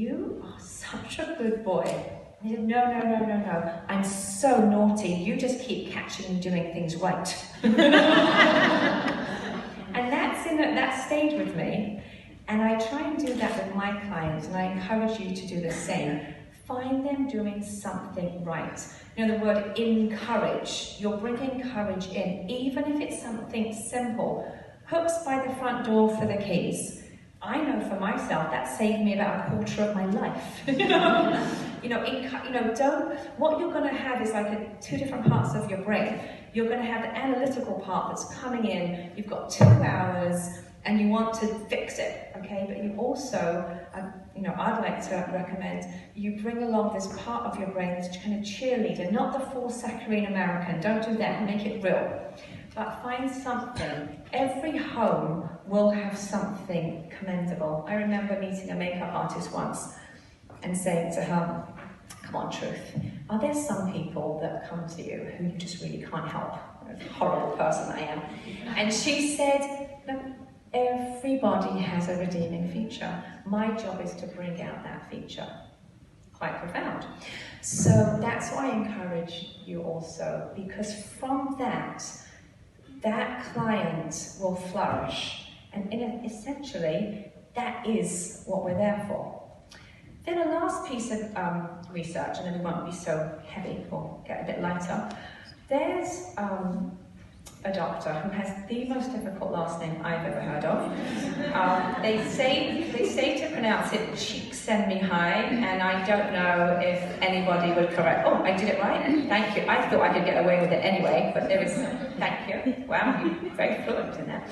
you are such a good boy. And he said, no, no, no, no, no. I'm so naughty. You just keep catching me doing things right. And that stayed with me. And I try and do that with my clients, and I encourage you to do the same. Find them doing something right. You know, the word encourage, you're bringing courage in, even if it's something simple. Hooks by the front door for the keys. I know for myself that saved me about a quarter of my life. What you're going to have is like two different parts of your brain. You're going to have the analytical part that's coming in. You've got 2 hours. And you want to fix it, okay? But you also, I'd like to recommend you bring along this part of your brain, this kind of cheerleader, not the full saccharine American. Don't do that, make it real. But find something. Every home will have something commendable. I remember meeting a makeup artist once and saying to her, come on, Truth, are there some people that come to you who you just really can't help? What a horrible person I am. And she said, no, everybody has a redeeming feature. My job is to bring out that feature. Quite profound. So that's why I encourage you also, because from that client will flourish. And essentially, that is what we're there for. Then a last piece of research, and then we won't be so heavy, we'll get a bit lighter. There's a doctor who has the most difficult last name I've ever heard of. They say to pronounce it Csikszentmihalyi, and I don't know if anybody would correct. Oh, I did it right? Thank you. I thought I could get away with it anyway, but there is. Thank you. Wow, you're very fluent in that.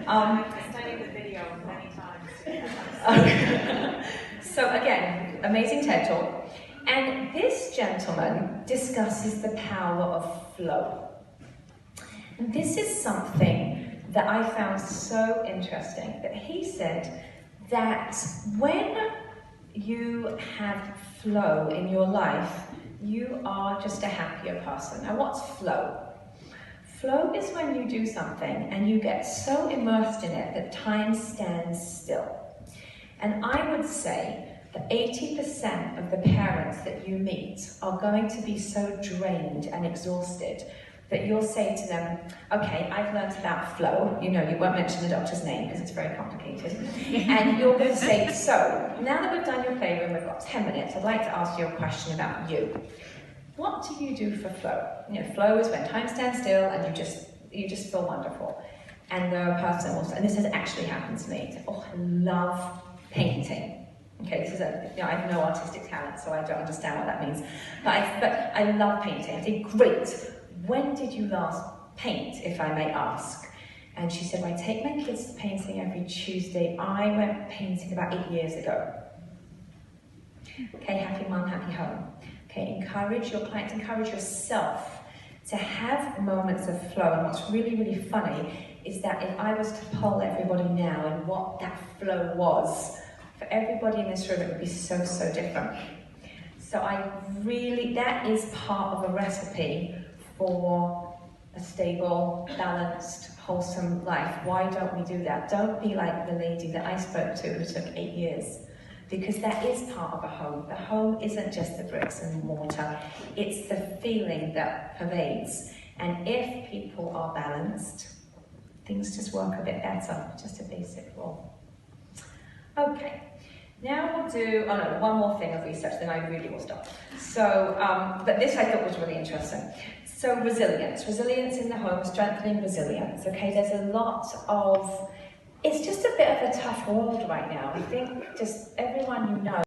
I studied the video many times. Okay. So again, amazing TED Talk. And this gentleman discusses the power of flow. And this is something that I found so interesting, that he said that when you have flow in your life, you are just a happier person. Now, what's flow? Flow is when you do something and you get so immersed in it that time stands still. And I would say that 80% of the parents that you meet are going to be so drained and exhausted that you'll say to them, okay, I've learned about flow. You won't mention the doctor's name because it's very complicated. And you're going to say, so, now that we've done your playroom, we've got 10 minutes, I'd like to ask you a question about you. What do you do for flow? Flow is when time stands still and you just feel wonderful. And the person will say, and this has actually happened to me, say, oh, I love painting. Okay, this is I have no artistic talent, so I don't understand what that means. But I love painting. I say, great. When did you last paint, if I may ask? And she said, well, I take my kids painting every Tuesday. I went painting about 8 years ago. Okay, happy mum, happy home. Okay, encourage your clients, encourage yourself to have moments of flow. And what's really, really funny is that if I was to poll everybody now and what that flow was, for everybody in this room, it would be so, so different. So that is part of a recipe for a stable, balanced, wholesome life. Why don't we do that? Don't be like the lady that I spoke to who took 8 years, because that is part of a home. The home isn't just the bricks and mortar, it's the feeling that pervades. And if people are balanced, things just work a bit better, just a basic rule. Okay. Now we'll do, one more thing of research, then I really will stop. So, but this I thought was really interesting. So resilience in the home, strengthening resilience. Okay, there's a lot of, it's just a bit of a tough world right now. I think just everyone you know